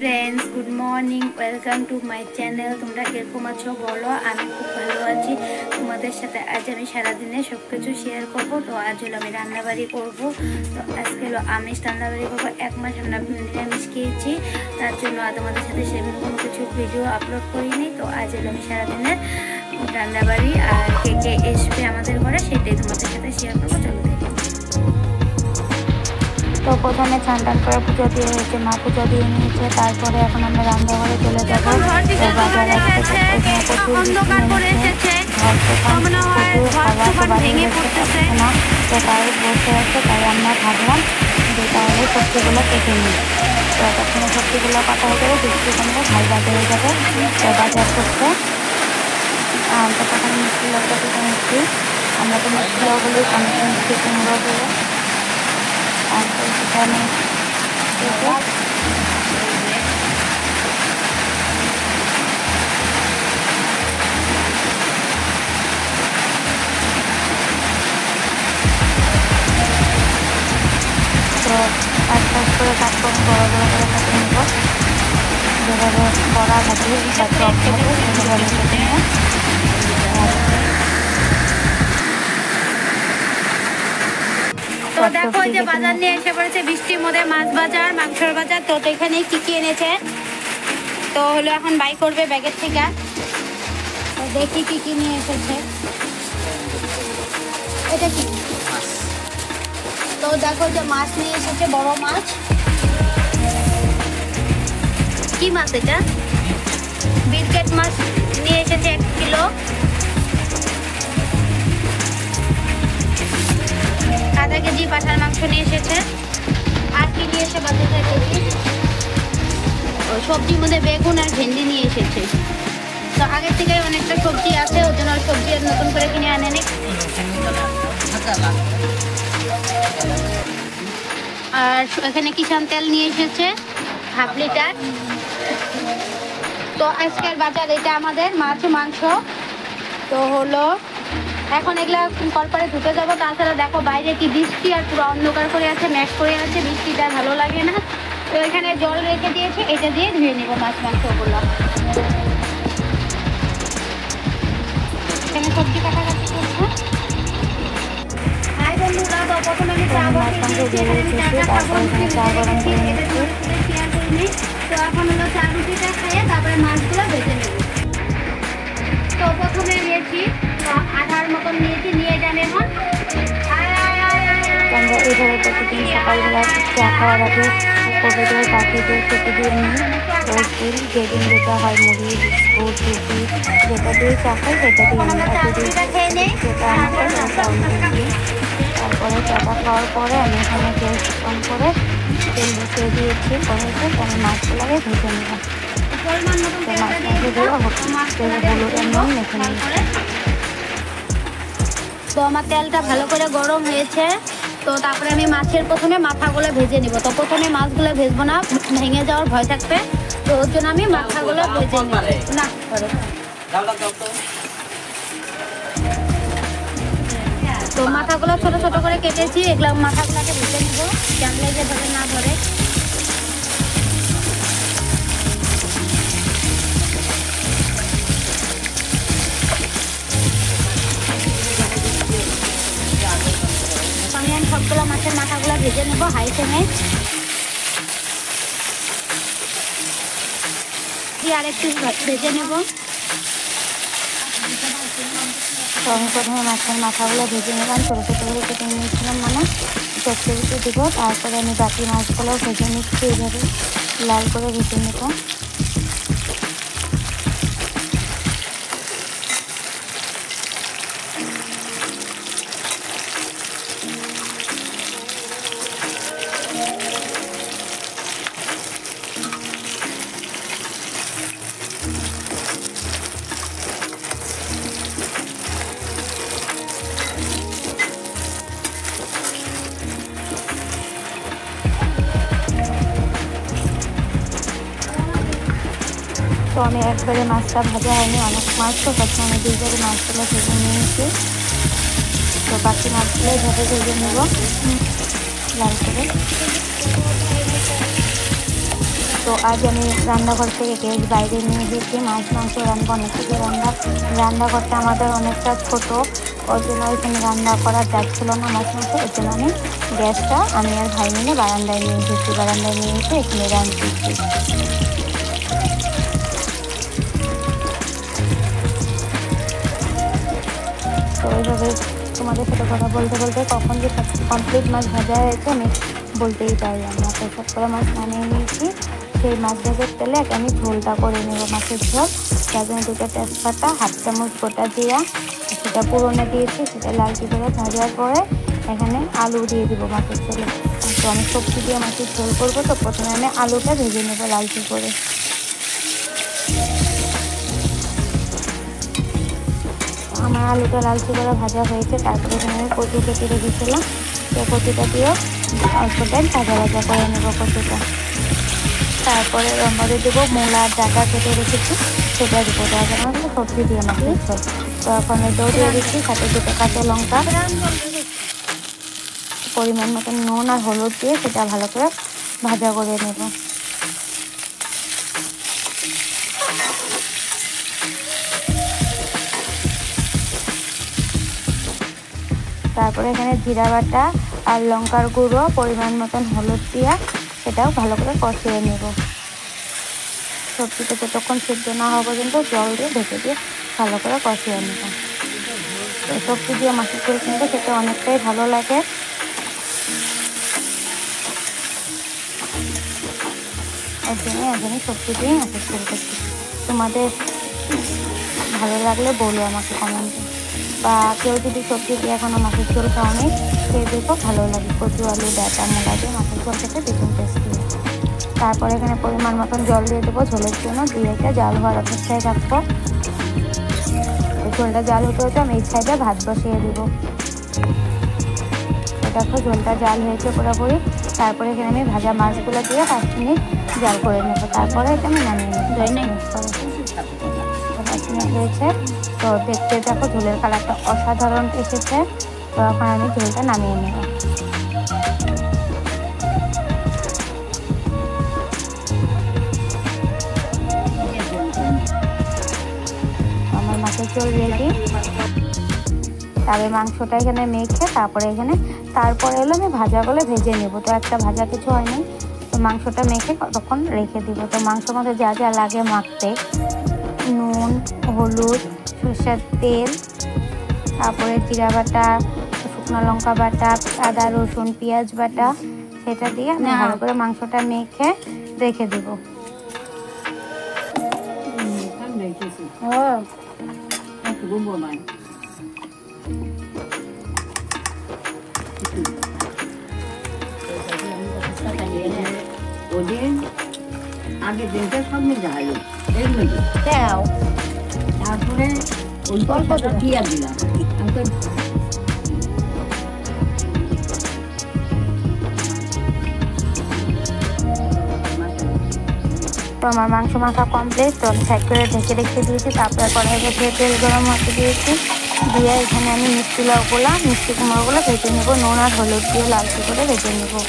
Friends, good morning, welcome to my channel. তোমরা কিরকম আছো বলো? আমি খুব ভালো আছি। তোমাদের সাথে আজ আমি সারাদিনে সব কিছু শেয়ার করবো। তো আজ হলো আমি রান্নাবাড়ি করবো। তো আজকে হলো আমিষ রান্নাবাড়ি করবো। 1 মাস আমরা নিরামিষ খেয়েছি, তার জন্য তোমাদের সাথে সেরকম কোনো কিছু ভিডিও আপলোড করিনি। তো আজ হলো আমি সারাদিনের রান্নাবাড়ি আর কে কে আসবে আমাদের ঘরে সেটাই তোমাদের সাথে শেয়ার করবো। চলো দেখো। তো প্রথমে চান টান করে পুজো দিয়ে হয়েছে, মা পুজো দিয়ে নিয়েছে। তারপরে এখন আমরা রান্নাঘরে চলে যাবো। বাজার আসতে অন্ধকার করে এসেছে, ভেঙে পড়তেছে না। তো তাই বসে আছে, তাই আমরা ভাবলাম যে তাহলে সবজিগুলো কেটে নিই। তো তখন সবজিগুলো কাটা হয়ে যাবে, বৃষ্টি কমলে ভাই বাজারে যাবে তো বাজার করতে। তো তখন মিষ্টি লোকটা কেটে নিচ্ছি। আমরা তো মিষ্টি লোকগুলি অনেক মিষ্টি কুমড়ো দেবো। তারপর সেখানে তো আস্তে আস্তে করে কাটবো, বড় বড় করে কাটে নেবো। যেভাবে করা থাকে সেভাবে কেটে নেবো। তো দেখো যে বাজার নিয়ে এসে পড়েছে, বৃষ্টির মধ্যে মাছ বাজার, মাংসের বাজার। তো এখানে কি কি এনেছে তো হলো এখন বাই করবে ব্যাগের থেকে। তো দেখি কি কি নিয়ে এসেছে। এটা কি? তো দেখো যে মাছ নিয়ে এসেছে, বড় মাছ। কি মাছ এটা? বিস্কেট মাছ নিয়ে এসেছে 1 কিলো। আধা কেজি পাঠার মাংস নিয়ে এসেছে। আর কি নিয়ে এসে বাজারে দেখি। সবজির মধ্যে বেগুন আর ভেন্ডি নিয়ে এসেছে। তো আগের থেকে অনেকটা সবজি আছে, ওর জন্য সবজি আর নতুন করে কিনে আনেনি। আর এখানে কিষান তেল নিয়ে এসেছে 1/2 লিটার। তো আজকের বাজার এটা আমাদের মাছ মাংস। তো হলো এখন এগুলা কলপারে ধুতে যাবো। তাছাড়া দেখো বাইরে কি বৃষ্টি, আর পুরো অন্ধকার করে আছে, ম্যাশ করে আছে, বৃষ্টিটা ভালো লাগে না। তো এখানে জল রেখে দিয়েছি, এটা দিয়ে ধুয়ে নেবো মাছ মাংসগুলো। এখানে সবজি কাটাকাটি করছে। হাই বন্ধুরা, তো প্রথমে আমি চা বসিয়ে দিয়েছি। এখানে আমি চাটা খাবো, শেয়ার করিনি। তো এখন হলো চা রুটিটা খেয়ে তারপরে মাছগুলো ভেজে নেব। তো প্রথমে নিয়েছি আধার মতন নিয়েছি, নিয়ে যান এখন। আমরা এইভাবে প্রতিদিন সকালবেলা চা খাওয়ার আগে কোভিডের পাখিদের খেতে দিয়ে নিই। রোজ দিন যেদিন যেটা হয় মুড়ি, বিস্কুট, রুটি যেটা দিয়ে চা খাই সেটা দিয়ে নিই। যেটা আমাদের তারপরে চাটা খাওয়ার পরে আমি এখানে গ্যাস অন করে তেল বসিয়ে দিয়েছি। কড়াইতে আমি মাছগুলোকে ভেজে নিলাম। তো আমার তেলটা ভালো করে গরম হয়েছে। তো তারপরে আমি মাছের প্রথমে মাথাগুলো ভেজে নিব। তো প্রথমে মাছগুলো ভেজবো না, ভেঙে যাওয়ার ভয় থাকবে। তো ওর জন্য আমি মাথাগুলো ভেজে নিব না। তো মাথাগুলো ছোট ছোট করে কেটেছি, এগুলো মাথাগুলোকে ভেজে নিব, জানলে যে ধরে না ধরে। আমি সবগুলো মাছের মাথাগুলো ভেজে নেব হাই ফ্লেমে। দিয়ে আরেকটু ভেজে নেব। তো আমি প্রথমে মাছের মাথাগুলো ভেজে নিলাম, ছোটো ছোটো করে কেটে নিয়েছিলাম, মানে চচ্চড়িতে দিব। তারপরে আমি বাকি মাছগুলো ভেজে নিচ্ছি, এইভাবে লাল করে ভেজে নেব। তো আমি একবারে মাছটা ভাজা হয়নি, অনেক মাছ, তো তখন আমি 2বারে মাছগুলো ভেজে নিয়েছি। তো বাকি মাছগুলো এভাবে ভেজে নেব লাল করে। তো আজ আমি রান্নাঘর থেকে গ্যাস বাইরে নিয়ে এসেছি, মাছ মাংস রান্না, অনেক কিছু রান্নাঘরটা আমাদের অনেকটা ছোট, ওর জন্য ওইখানে রান্না করা যাচ্ছিলো না মাছ মাংস। ওর জন্য আমি গ্যাসটা আমি আর ভাই মিলে বারান্দায় নিয়ে এসেছি, বারান্দায় নিয়ে এসে এখানে রান্নাছি। তো ওইভাবে তোমাদের সাথে কথা বলতে বলতে কখন যে কমপ্লিট মাছ ভাজা হয়েছে আমি বলতেই পারলাম না। তো সব করে মাছ নামিয়ে নিয়েছি। সেই মাছ ভাজার তেলে আমি ঝোলটা করে নেব, মাছের ঝোল। তার জন্য 2টা তেজপাতা, 1/2 চামচ গোটা জিরা, সেটা পুরনে দিয়েছি। সেটা লালচি করে ভাজার পরে এখানে আলু দিয়ে দিব মাছের ঝোলে। তো আমি সবজি দিয়ে মাছের ঝোল করবো, তো প্রথমে আমি আলুটা ভেজে নেবো লালচি করে। আমার আলুটা লালচি করে ভাজা হয়েছে। তারপরে এখানে আমি কচু কেটে রেখেছিলাম, সেই কচুটা দিয়েও অল্প টাইম ভাজা করে নেবো কচুটা। তারপরে ওর মধ্যে দেবো মূলার ডাঁটা কেটে রেখেছি, সেটা দেবো। তারপরে আমাকে সবজি দিয়ে মাছের ঝোল। তো এখন এটাও দিয়ে দিচ্ছি, সাথে 2টা কাঁচা লঙ্কা, পরিমাণ মতন নুন আর হলুদ দিয়ে সেটা ভালো করে ভাজা করে নেব। তারপরে এখানে জিরা বাটা আর লঙ্কার গুঁড়ো, পরিমাণ মতন হলুদ দিয়া সেটাও ভালো করে কষিয়ে নেব। সবজিটা যতক্ষণ সিদ্ধ না হওয়া পর্যন্ত জল দিয়ে ঢেকে দিয়ে ভালো করে কষিয়ে নেব। তো সবজি দিয়ে মাছের ঝোল কিন্তু খেতে অনেকটাই ভালো লাগে। ওর জন্য একজনই সবজি দিয়ে মাছের ঝোল করছি। তোমাদের ভালো লাগলে বলো আমাকে কমেন্টে, বা কেউ যদি সবজি দিয়ে এখনও মাছের ঝোল খাওয়ানি, সেই দেখো ভালো লাগে। কচু, আলু, ডাঁটা, মূলা দিয়ে মাছের ঝোল খেতে ভীষণ টেস্টি। তারপরে এখানে পরিমাণ মতন জল দিয়ে দেবো ঝোলের জন্য, দিয়ে এটা জাল হওয়ার অপেক্ষায় রাখবো। ঝোলটা জাল হতে হতে আমি এই সাইডে ভাত বসিয়ে দেবো। দেখো ঝোলটা জাল হয়েছে পুরোপুরি। তারপরে এখানে আমি ভাজা মাছগুলো দিয়ে 5 মিনিট জাল করে নেবো। তারপরে এটা আমি নামিয়ে নেবো। 5 মিনিট হয়েছে। তো দেখতে দেখো ঝোলের কালারটা অসাধারণ এসেছে। তো এখন আমি ঝোলটা নামিয়ে নেব। আমার মাছের ঝোল রেডি। তারপরে মাংসটা এখানে মেখে তারপরে এলো আমি ভাজাগুলো ভেজে নেব। তো একটা ভাজা কিছু হয়নি, তো মাংসটা মেখে তখন রেখে দিব। তো মাংসের মধ্যে যা যা লাগে মাখতে, নুন, হলুদ, সরষের তেল, তারপরে জিরা বাটা, শুকনো লঙ্কা বাটা, আদা রসুন পেঁয়াজ বাটা, সেটা দিয়ে আমি ভালো করে মাংসটা মেখে রেখে দেবো। আগে দিনটা সব মিলে আলু এর মধ্যে তারপরে ওই গল্পটা দিয়ে দিলাম। তো আমার মাংস মাখা কমপ্লিট। তো আমি সাইড করে ঢেকে রেখে দিয়েছি। তারপরে কড়াই বসিয়ে তেল গরম হতে দিয়েছি, দিয়ে এখানে আমি মিষ্টি কুমড়োগুলো ভেজে নেবো। নুন আর হলুদ দিয়ে লালচি করে ভেজে নেবো।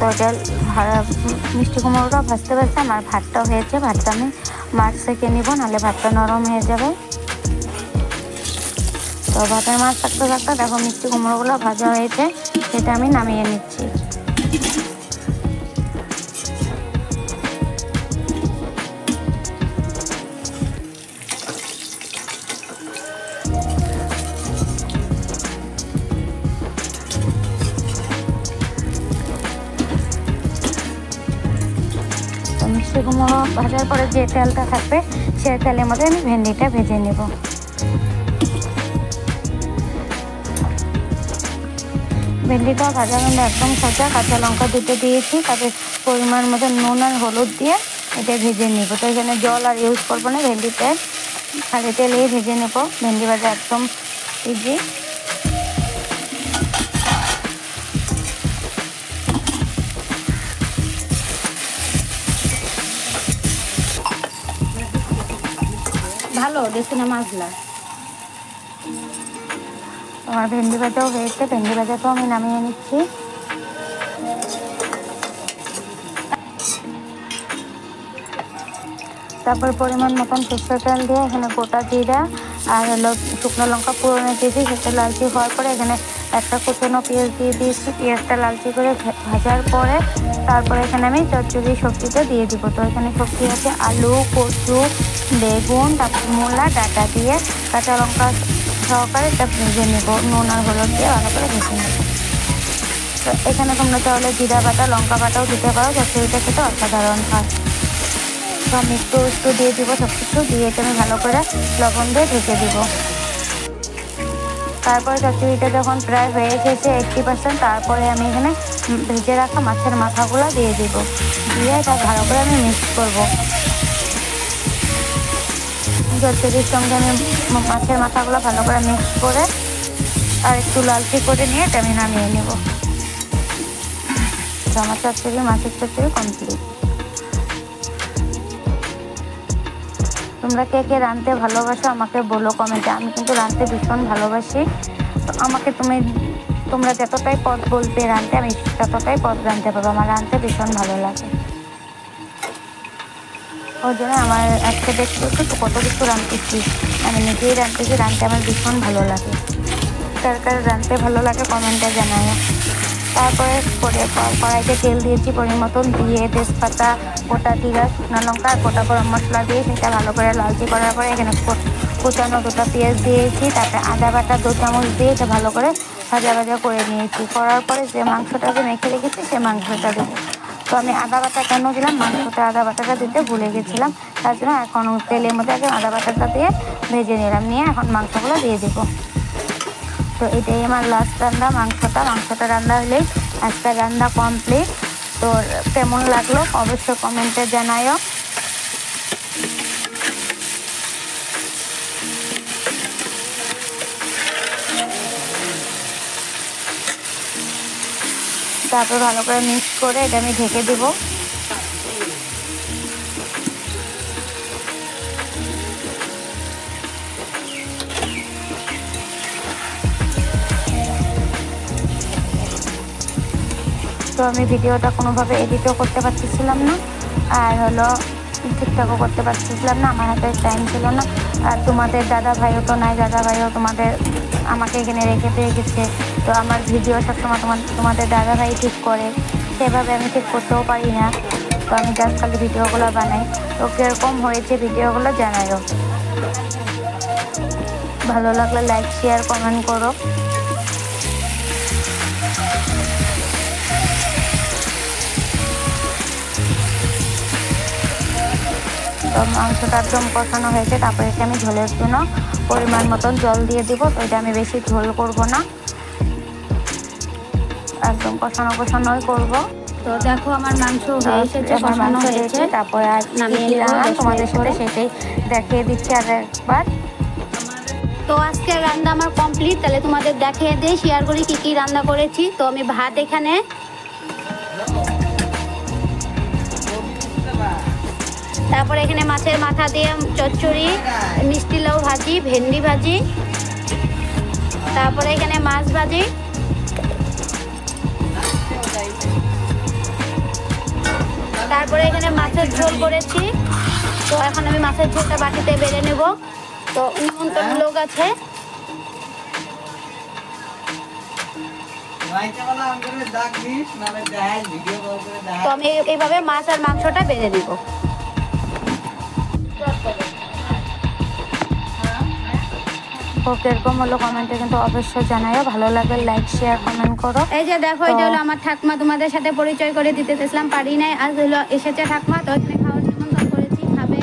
তো এটা মিষ্টি কুমড়োটা ভাজতে আমার ভাতটা হয়েছে। ভাতটা আমি মাছ সেঁকে নিব, নাহলে ভাতটা নরম হয়ে যাবে। তো ভাতের মাছ থাকতে থাকতে দেখো মিষ্টি কুমড়োগুলো ভাজা হয়েছে, সেটা আমি নামিয়ে নিচ্ছি। মিষ্টি কুমড়ো ভাজার পরে যে তেলটা থাকবে, সেই তেলের মধ্যে আমি ভেন্ডিটা ভেজে নেব। ভেন্ডিটা ভাজার জন্য একদম সোজা, কাঁচা লঙ্কা 2টো দিয়েছি, তাতে পরিমাণ মতো নুন আর হলুদ দিয়ে এটা ভেজে নেব। তো এখানে জল আর ইউজ করবো না, ভেন্ডিতে খালি তেলেই ভেজে নেব। ভেন্ডি ভাজা একদম ইজি। ভালো দেখছি না মাছলা। আমার ভেন্ডি ভাজাও হয়েছে, ভেন্ডি ভাজাটাও আমি নামিয়ে নিচ্ছি। তারপর পরিমাণ মতন সরষের তেল দিয়ে এখানে গোটা জিরা আর হলো শুকনো লঙ্কা পুরোনো দিয়েছি, সেটা লালচি হওয়ার পরে এখানে একটা কুচনো পেঁয়াজ দিয়ে দিয়েছি। পেঁয়াজটা লালচি করে ভাজার পরে তারপরে এখানে আমি চচ্চড়ি সবজিটা দিয়ে দিব। তো এখানে সবজি আছে আলু, কচু, বেগুন, তারপর মূলা, ডাঁটা দিয়ে কাঁচা লঙ্কা সহকারে এটা ভেজে নেব, নুন আর হলুদ দিয়ে ভালো করে ভেজে নেব। তো এখানে তোমরা চাইলে জিরা বাটা, লঙ্কা বাটাও দিতে পারো, চচ্চড়িটা খেতে অসাধারণ হয়। তো আমি একটু দিয়ে দিব, সব কিছু দিয়ে এটা আমি ভালো করে লবণ দিয়ে ঢেকে দিব। তারপরে চচ্চড়িটা যখন প্রায় হয়ে এসেছে 80%, তারপরে আমি এখানে ভেজে রাখা মাছের মাথাগুলো দিয়ে দিব। দিয়ে এটা ভালো করে আমি মিক্স করব। চচ্চড়ির সঙ্গে আমি মাছের মাথাগুলো ভালো করে মিক্স করে আর একটু লালচি করে নিয়ে এটা আমি নামিয়ে নেব। আমার চচ্চড়ি, মাছের চচ্চড়ি কমপ্লিট। তোমরা কে কে রাঁধতে ভালোবাসো আমাকে বলো কমেন্টে। আমি কিন্তু রাঁধতে ভীষণ ভালোবাসি। তো আমাকে তোমরা যতটাই পদ বলবে রাঁধতে, আমি ততটাই পদ রাঁধতে পারবো। আমার রাঁধতে ভীষণ ভালো লাগে, ওই জন্য আমার আজকে দেখতে তো কত কিছু রাঁধতেছি, আমি নিজেই রাঁধতেছি। রাঁধতে আমার ভীষণ ভালো লাগে। কার কার রাঁধতে ভালো লাগে কমেন্টে জানায়। তারপরে কড়াইতে তেল দিয়েছি পরিমাণ মতন, দিয়ে তেজপাতা, গোটা জিরা, শুকনো লঙ্কা আর গোটা গরম মশলা দিয়ে সেটা ভালো করে লালচি করার পরে এখানে কুচানো দুটো পেঁয়াজ দিয়েছি। তারপরে আদা বাটা 2 চামচ দিয়ে এটা ভালো করে ভাজা করে নিয়েছি। করার পরে যে মাংসটা যে মেখে রেখেছি সে মাংসটা দেবো। তো আমি আদা বাটা কেন দিলাম, মাংসটা আদা বাটাটা দিতে ভুলে গেছিলাম, তার জন্য এখন তেলের মধ্যে আগে আদা বাটাটা দিয়ে ভেজে নিলাম, নিয়ে এখন মাংসগুলো দিয়ে দেবো। তো এটাই আমার লাস্ট রান্না, মাংসটা রান্না হলেই আজকের রান্না কমপ্লিট। তো কেমন লাগলো অবশ্যই কমেন্টে জানায়ও। তারপর ভালো করে মিক্স করে এটা আমি ঢেকে দেবো। তো আমি ভিডিওটা কোনোভাবে এডিটও করতে পারতেছিলাম না, আর হলো ঠিকঠাকও করতে পারতেছিলাম না, আমার হাতে টাইম ছিল না। আর তোমাদের দাদা ভাইও তো নাই, দাদা ভাইও আমাকে এখানে রেখে দিয়ে গেছে। তো আমার ভিডিও সবসময় তোমাদের দাদা ভাই ঠিক করে, সেভাবে আমি ঠিক করতেও পারি না। তো আমি জাস্ট খালি ভিডিওগুলো বানাই। তো কীরকম হয়েছে ভিডিওগুলো জানাইও। ভালো লাগলে লাইক, শেয়ার, কমেন্ট করো। তো মাংসটা একদম কষানো হয়েছে। তারপরে এতে আমি ঝোলের জন্য পরিমাণ মতন জল দিয়ে দিব। তো এটা আমি বেশি ঝোল করব না, একদম কষানোই করব। তো দেখো আমার মাংস হয়ে এসেছে, কষানো হয়েছে। তারপরে আর নামিয়ে তোমাদের সাথে সেটাই দেখিয়ে দিচ্ছি আর একবার। তো আজকে রান্না আমার কমপ্লিট। তাহলে তোমাদের দেখিয়ে দিই, শেয়ার করি কি রান্না করেছি। তো আমি ভাত এখানে, তারপরে এখানে মাছের মাথা দিয়ে চচ্চড়ি, মিষ্টি লাউ ভাজি, ভেন্ডি ভাজি, তারপরে এখানে মাছ ভাজি, তারপরে এখানে মাছের ঝোল করেছি। তো এখন আমি মাছের ঝোলটা বাটিতে বেড়ে নেব। তো নিমন্ত্রণ লোক আছে। তো আমি এইভাবে মাছ আর মাংসটা বেড়ে নেব। কিরকম হলো কমেন্টে কিন্তু অবশ্যই জানাইও। ভালো লাগে লাইক, শেয়ার, কমেন্ট করো। এই যে দেখো, এটা হলো আমার ঠাকমা, তোমাদের সাথে পরিচয় করে দিতে চেয়েছিলাম, পারি নাই। আজ হলো এসেছে ঠাকমা। তো এখানে খাওয়ার নিমন্ত্রণ করেছি, খাবে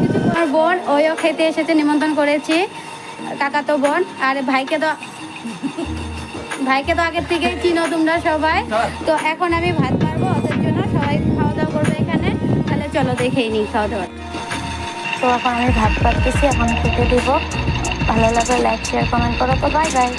কিছু। আমার বোন ওইও খেতে এসেছে, নিমন্ত্রণ করেছি, কাকাতো বোন। আর ভাইকে তো আগের থেকেই চিনো তোমরা সবাই। তো এখন আমি ভাত পারবো, ওদের জন্য সবাই খাওয়া দাওয়া করবে এখানে। তাহলে চলো দেখেই নিই খাওয়া দাওয়া। তো এখন আমি ভাত পাচ্ছি, এখন খেতে দিব। ভালো লাগলে লাইক, শেয়ার, কমেন্ট করো। তো বাই বাই।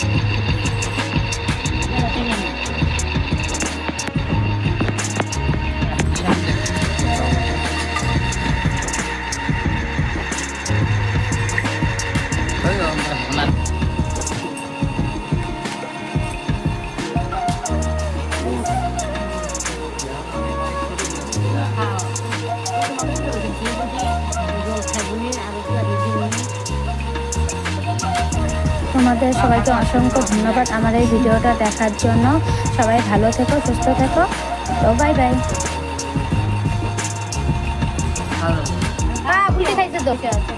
তোমাদের সবাইকে অসংখ্য ধন্যবাদ আমার এই ভিডিওটা দেখার জন্য। সবাই ভালো থেকো, সুস্থ থেকো। তো বাই বাই। উল্টে খাইতে দোষে আছে।